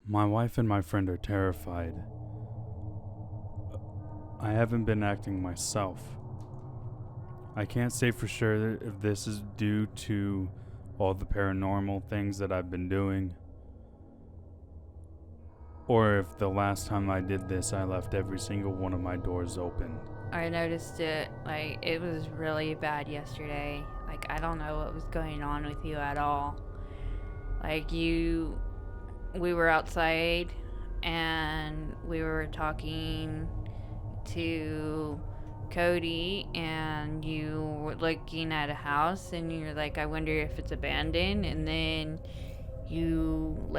My wife and my friend are terrified. I haven't been acting myself. I can't say for sure if this is due to all the paranormal things that I've been doing, or if the last time I did this, I left every single one of my doors open. I noticed it, it was really bad yesterday. I don't know what was going on with you at all. We were outside and we were talking to Cody, and you were looking at a house and you're like, I wonder if it's abandoned. And then you,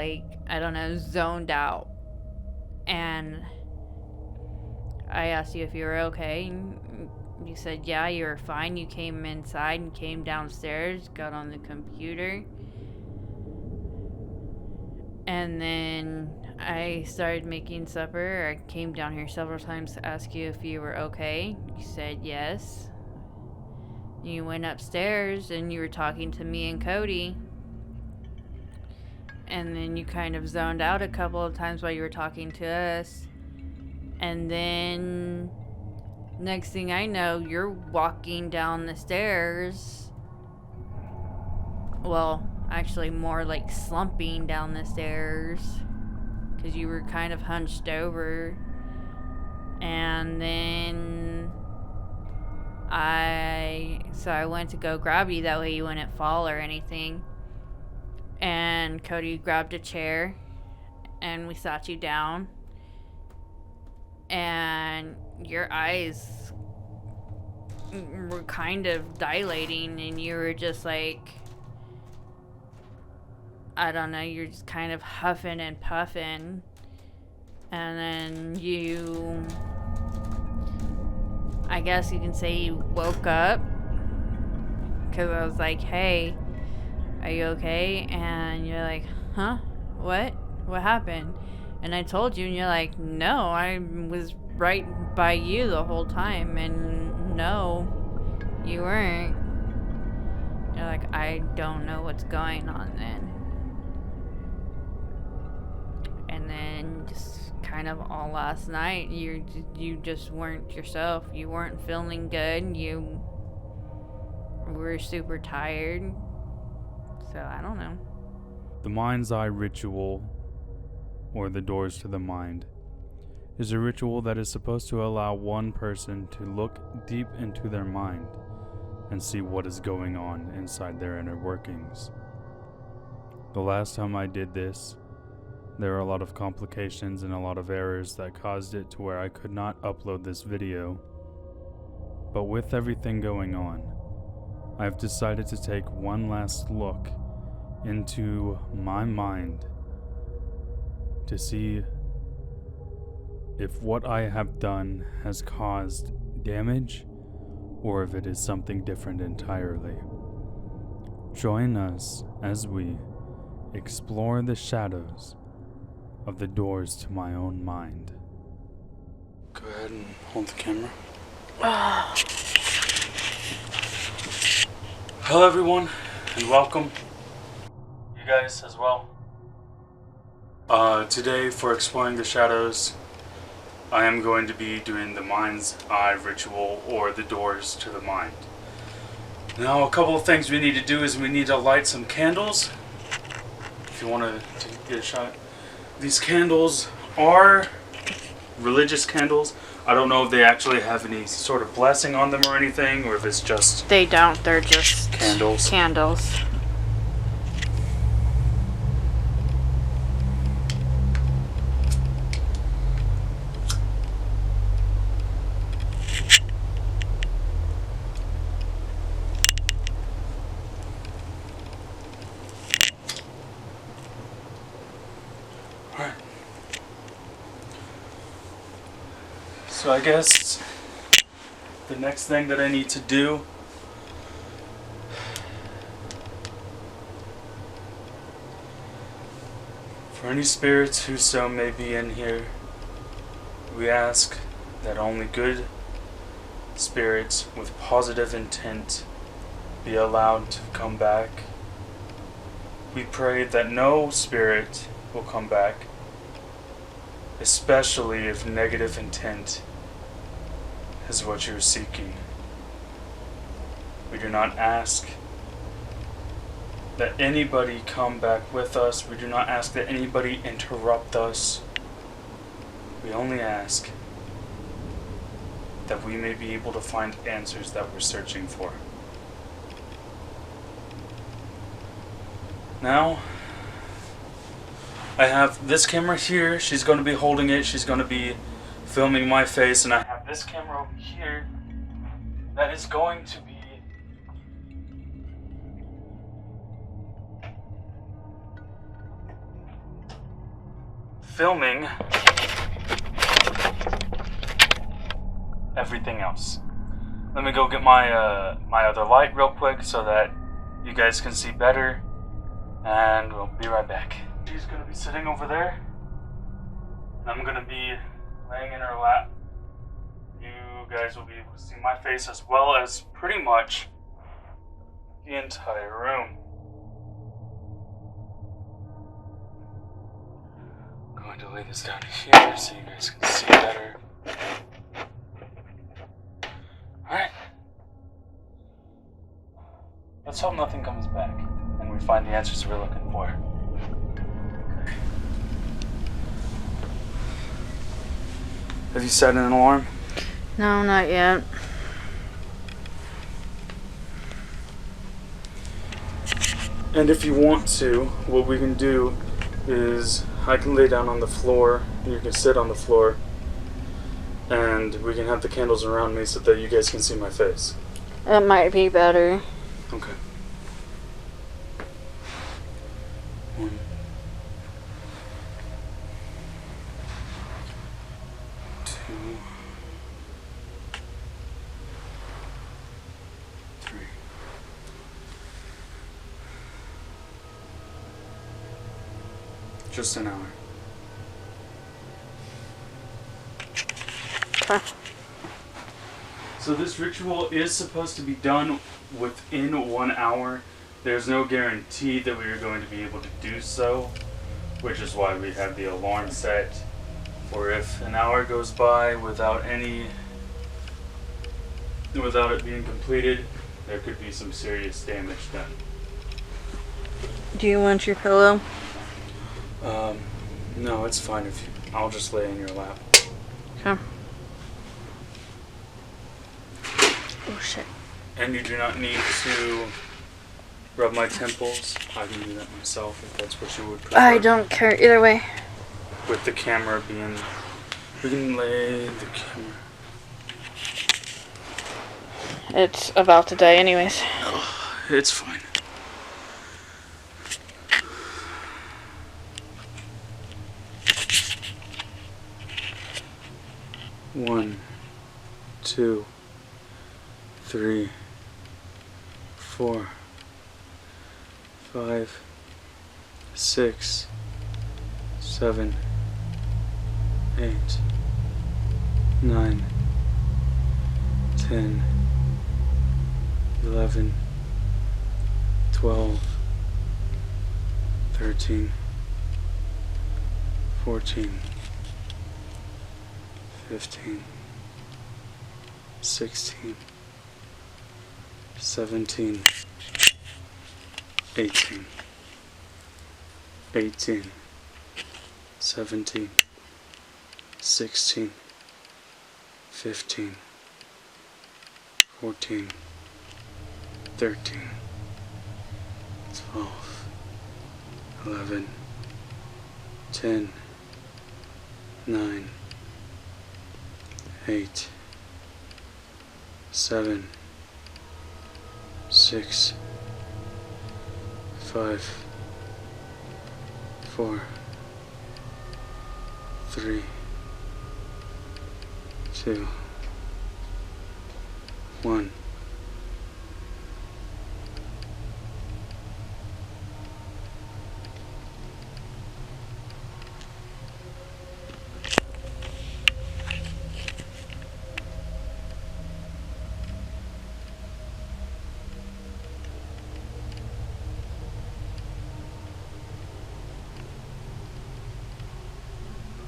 I don't know, zoned out. And I asked you if you were okay. And you said, yeah, you were fine. You came inside and came downstairs, got on the computer. And then I started making supper. I came down here several times to ask you if you were okay. You said yes. You went upstairs and you were talking to me and Cody. And then you kind of zoned out a couple of times while you were talking to us. And then next thing I know, you're walking down the stairs. Well, actually more like slumping down the stairs, because you were kind of hunched over. And then I went to go grab you, that way you wouldn't fall or anything. And Cody grabbed a chair and we sat you down, and your eyes were kind of dilating and you were just like, I don't know, you're just kind of huffing and puffing. And then I guess you can say you woke up, because I was like, hey, are you okay? And you're like, huh? What happened? And I told you, and you're like, no, I was right by you the whole time. And no, you weren't. You're like, I don't know what's going on then. And then just kind of all last night, you just weren't yourself. You weren't feeling good. You were super tired. So I don't know. The mind's eye ritual, or the doors to the mind, is a ritual that is supposed to allow one person to look deep into their mind and see what is going on inside their inner workings. The last time I did this, there were a lot of complications and a lot of errors that caused it to where I could not upload this video. But with everything going on, I've decided to take one last look into my mind to see if what I have done has caused damage or if it is something different entirely. Join us as we explore the shadows of the doors to my own mind. Go ahead and hold the camera. Hello everyone, and welcome. You guys as well. Today, for exploring the shadows, I am going to be doing the mind's eye ritual, or the doors to the mind. Now, a couple of things we need to do is we need to light some candles. If you want to get a shot. These candles are religious candles. I don't know if they actually have any sort of blessing on them or anything, or if it's just... They don't. They're just candles. Alright. So I guess the next thing that I need to do for any spirits who so may be in here, we ask that only good spirits with positive intent be allowed to come back. We pray that no spirit will come back especially if negative intent is what you're seeking. We do not ask that anybody come back with us. We do not ask that anybody interrupt us. We only ask that we may be able to find answers that we're searching for. Now, I have this camera here. She's going to be holding it. She's going to be filming my face. And I have this camera over here that is going to be filming everything else. Let me go get my my other light real quick so that you guys can see better, and we'll be right back. She's gonna be sitting over there, and I'm gonna be laying in her lap. You guys will be able to see my face as well as pretty much the entire room. I'm going to lay this down here so you guys can see better. Alright. Let's hope nothing comes back and we find the answers we're looking for. Okay. Have you set an alarm? No, not yet. And if you want to, what we can do is I can lay down on the floor and you can sit on the floor, and we can have the candles around me so that you guys can see my face. That might be better. Okay. 1, 2, 3. Just an hour. Huh. So this ritual is supposed to be done within 1 hour. There's no guarantee that we are going to be able to do so, which is why we have the alarm set. For if an hour goes by without it being completed, there could be some serious damage done. Do you want your pillow? No, it's fine if you. I'll just lay in your lap. Okay. Oh shit. And you do not need to rub my temples. I can do that myself if that's what you would prefer. I don't care either way. With the camera being, we can lay the camera. It's about to die anyways. It's fine. One, 2, 3, 4, 5, 6, 7, 8, 9, 10, 11, 12, 13, 14, 15, 16, 17, 18, 18, 17, 16, 15, 14, 13, 12, 11, 10, 9, 8, 7, 6, 5, 4, 3, 2, 1.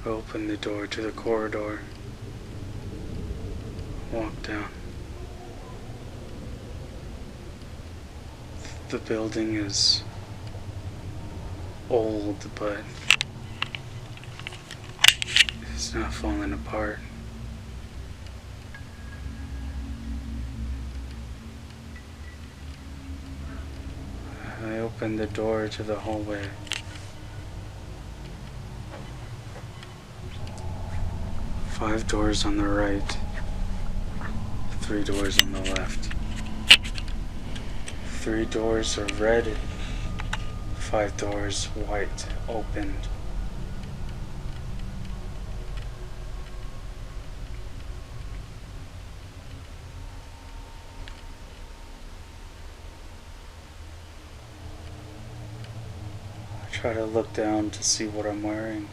I open the door to the corridor, walk down. The building is old, but it's not falling apart. I open the door to the hallway. Five doors on the right, 3 doors on the left. 3 doors are red, 5 doors white, opened. I try to look down to see what I'm wearing.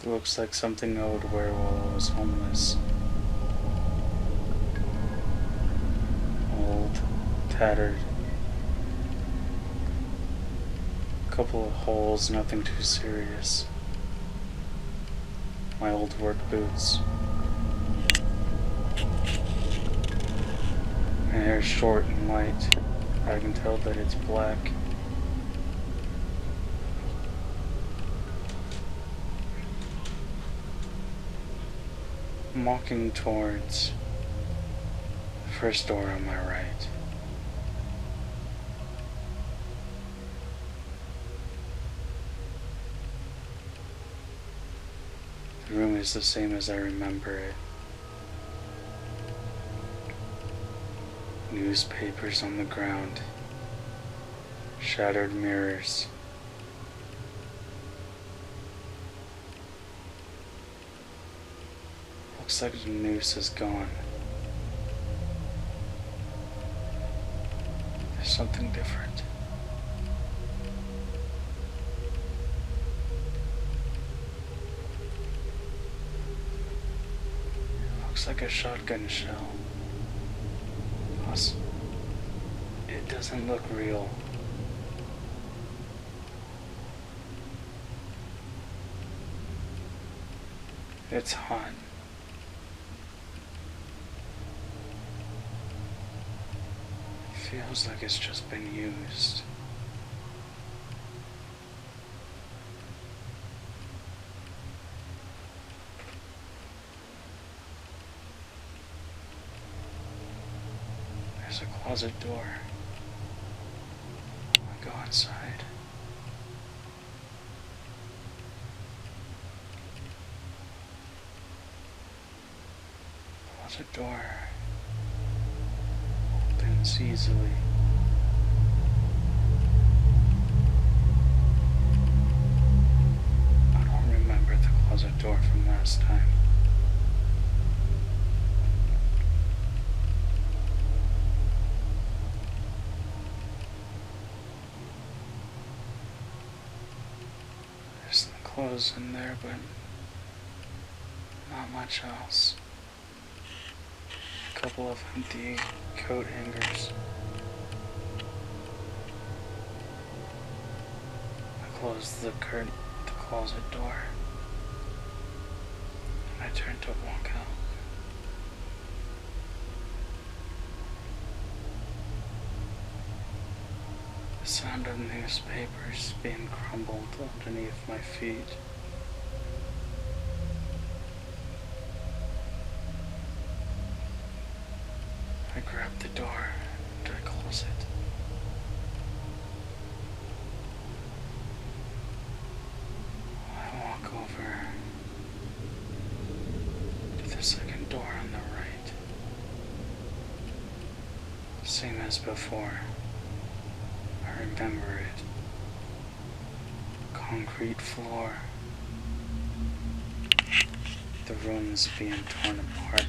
It looks like something I would wear while I was homeless. Old, tattered. Couple of holes, nothing too serious. My old work boots. My hair is short and light. I can tell that it's black. I'm walking towards the first door on my right. The room is the same as I remember it. Newspapers on the ground. Shattered mirrors. Looks like the noose is gone. There's something different. It looks like a shotgun shell. Plus, it doesn't look real. It's hot. Feels like it's just been used. There's a closet door. I go inside. Closet door opens easily. I don't remember the closet door from last time. There's some clothes in there, but not much else. A couple of empty coat hangers. I close the closet door. And I turn to walk out. The sound of newspapers being crumbled underneath my feet. I grab the door and I close it. I walk over to the second door on the right. Same as before. I remember it. Concrete floor. The room's being torn apart.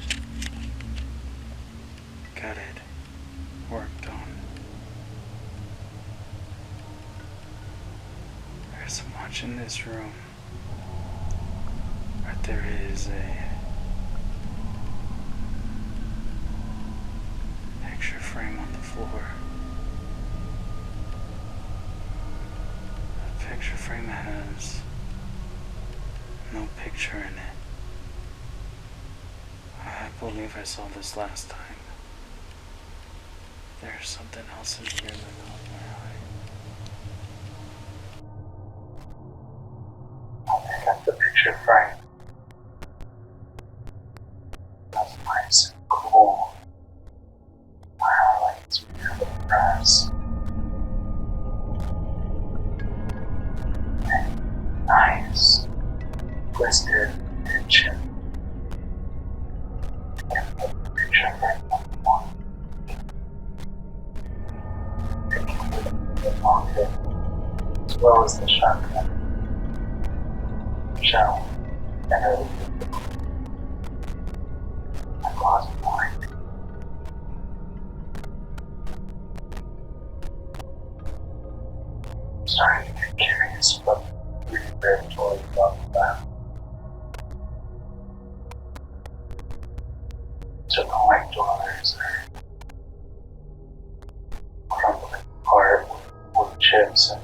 Gutted. Worked on. There's much in this room. But there is a picture frame on the floor. floor. The picture frame has no picture in it. I believe I saw this last time. There's something else in here that caught my eye. I'll pick up the picture frame. That's nice and cool. Highlights beautiful grass. And nice twisted tension. And put the picture frame on one. The pocket, as well as the shotgun, shower, and everything. My closet blank. I'm starting to get curious about the really rare toy you talked about. To the white doors are crumbling apart with wood chips and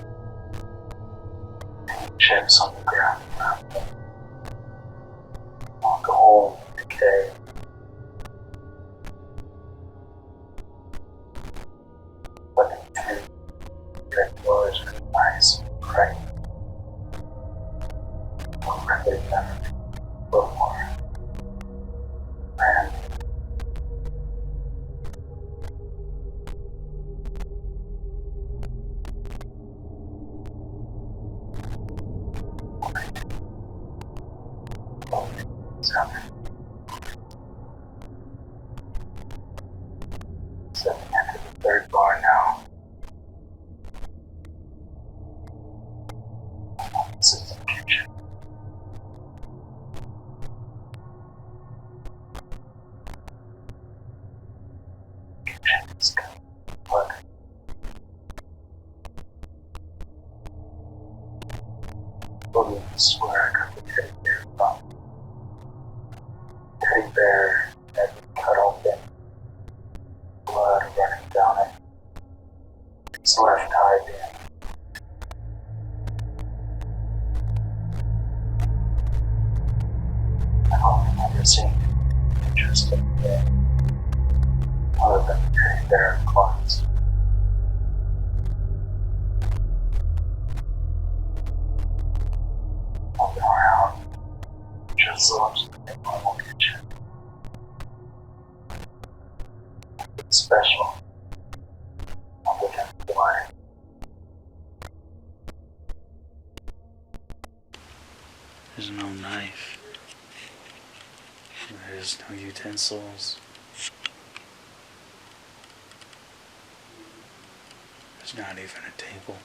chips on the ground around them. Alcohol and decay. But the two red doors are nice and bright. Over they've never been before. And stepping into the third bar now. This is the kitchen. Kitchen is good. Look. Boogie, I swear I got the teddy bear from. Teddy bear that we cut open. Blood running down it. It's left tied in. I don't remember seeing it interesting yet. Other than the teddy bear and clothes. Looking around, just looks like a normal kitchen. It's special. I'm looking for it. There's no knife. There's no utensils. There's not even a table.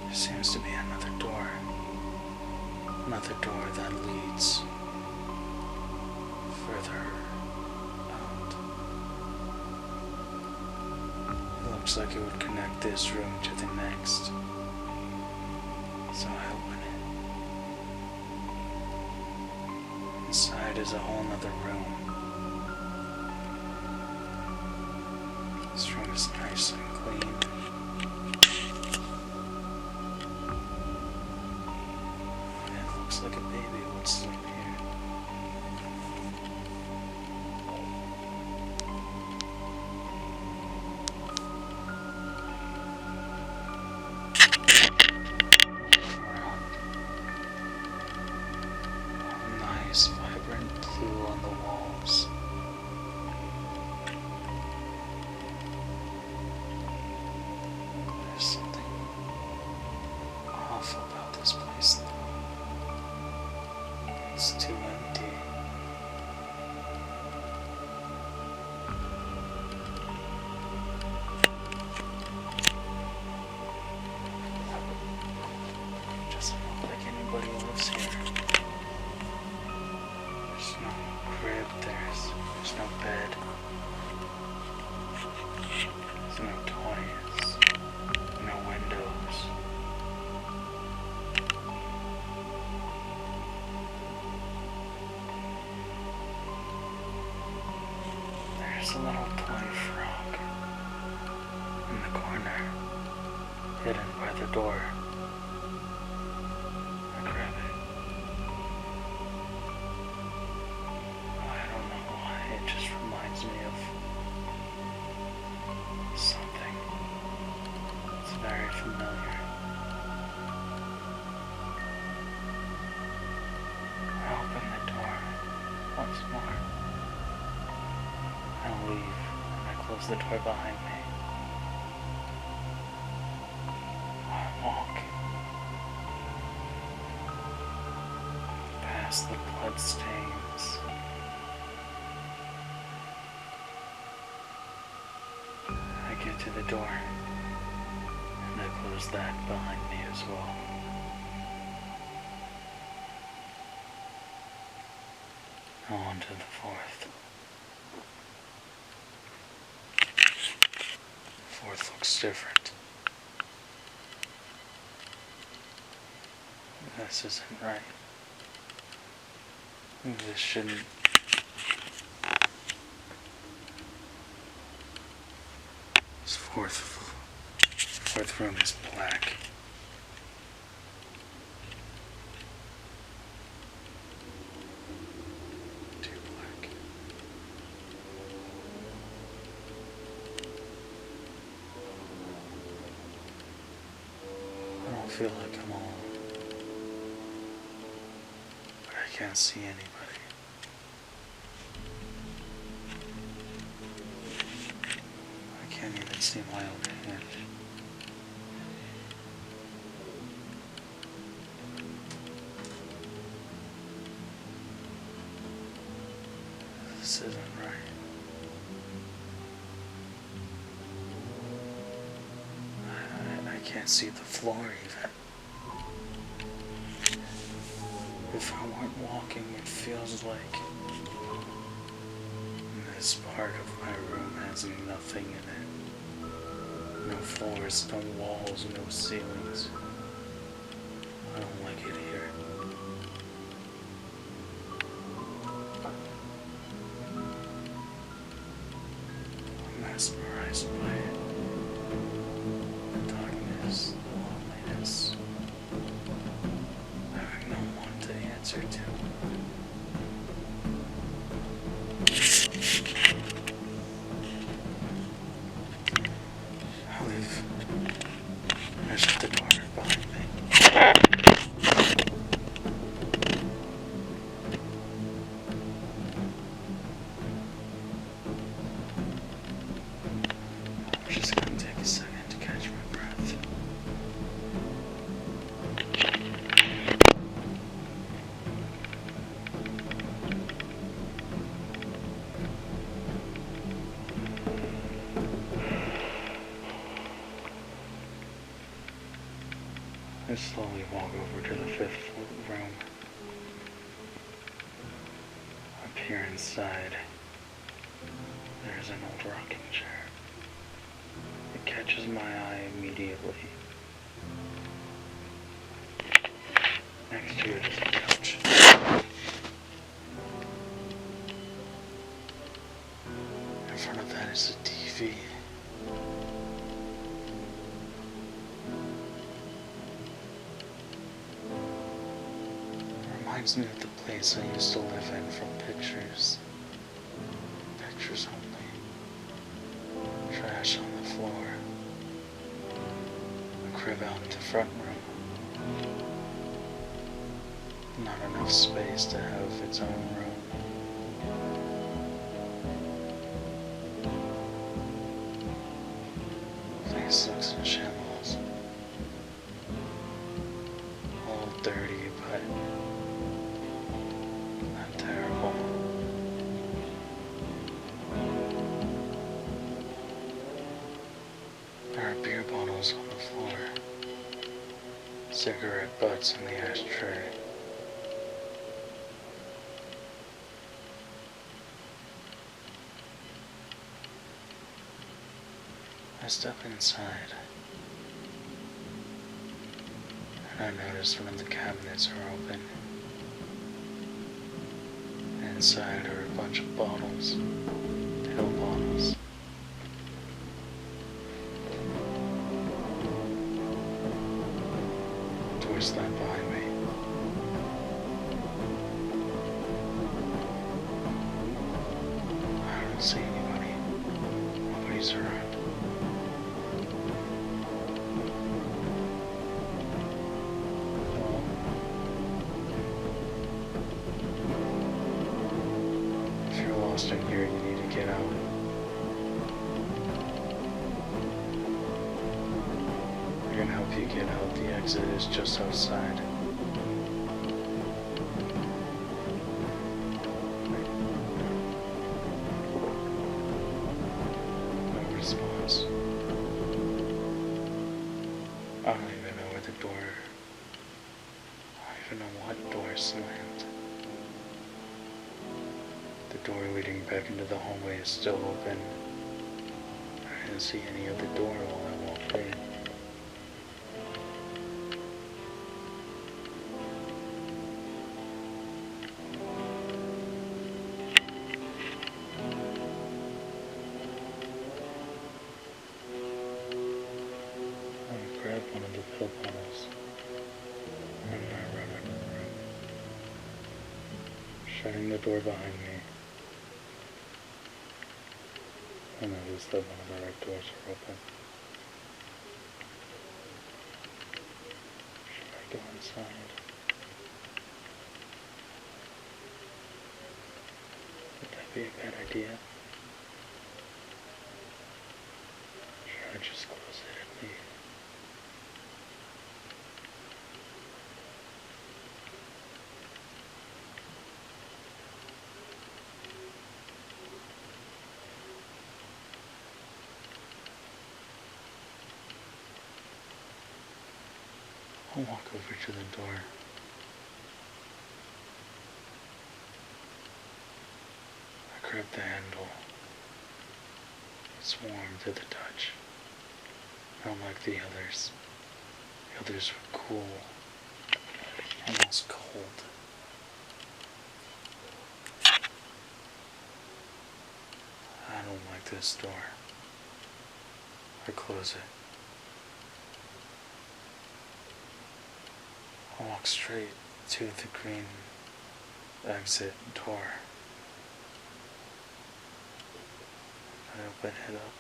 There seems to be another door. Another door that leads further out. It looks like it would connect this room to the next. So I open it. Inside is a whole nother room. This room is nice and clean. It looks like a baby would sleep here. Nice vibrant blue on the walls. There's something off about this place though. It's too empty. Doesn't look like anybody lives here. There's no crib, there's no bed. There's no toys, no windows. There's a little toy frog in the corner, hidden by the door. I grab it. I don't know why, it just reminds me of something. It's very familiar. I open the door once more. I leave and I close the door behind me. I walk past the blood stains. I get to the door and I close that behind me as well. Now on to the fourth. Fourth looks different. This isn't right. This shouldn't. This fourth room is black. Too black. I don't feel like I'm alone. But I can't see anybody. I can't even see my own hand. This isn't right. I can't see the floor even. If I weren't walking, it feels like this part of my room has nothing in it. No floors, no walls, no ceilings. I don't like it here. I'm mesmerized by it. The darkness, the loneliness. Having no one to answer to. I leave. I shut the door behind me. I'm just gonna take a second to catch my breath. I slowly walk over to the fifth room. I peer inside. There's an old rocking chair. It catches my eye immediately. Next to it is a couch. In front of that is a TV. Reminds me of the place I used to live in from pictures. Pictures only. Trash on the floor. A crib out in the front room. Not enough space to have its own room. Place looks in shambles. All dirty, but not terrible. There are beer bottles on the floor. Cigarette butts in the ashtray. I step inside, and I notice one of the cabinets are open. Inside are a bunch of bottles, hit upon us. The door slammed behind me. I don't see anybody. Nobody's around. If you're lost in here, you need to get out. I can help you get out. The exit is just outside. No response. I don't even know where the door. I don't even know what door slammed. The door leading back into the hallway is still open. I didn't see any other door while I walked in. I grabbed one of the pill bottles and I ran out of the room, shutting the door behind me. I noticed that one of the right doors were open. Should I go inside? Would that be a bad idea? Should I just close it and leave? I'll walk over to the door. I grab the handle. It's warm to the touch. Unlike the others. The others were cool. Almost cold. I don't like this door. I close it. I walk straight to the green exit door. I open it up.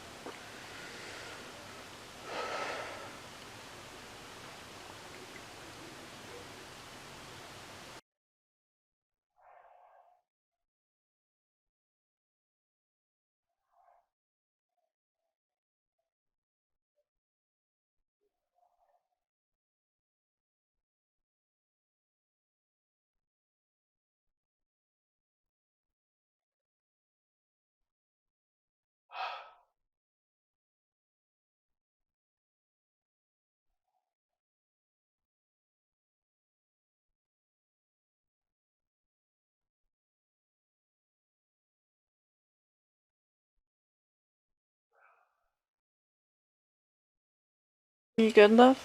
You good, love?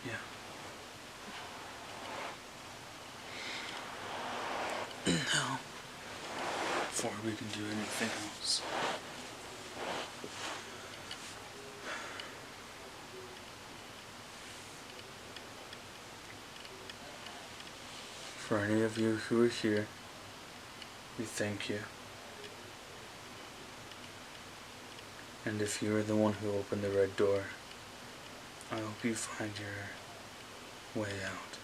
Yeah. Now, before we can do anything else, for any of you who are here, we thank you. And if you are the one who opened the red door, I hope you find your way out.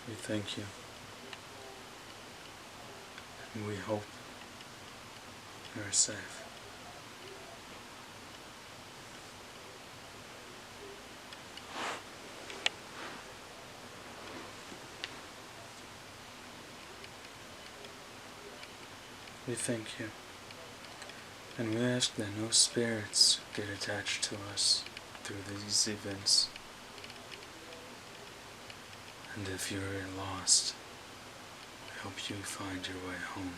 We thank you. And we hope you are safe. We thank you, and we ask that no spirits get attached to us through these events. And if you are lost, we hope you find your way home.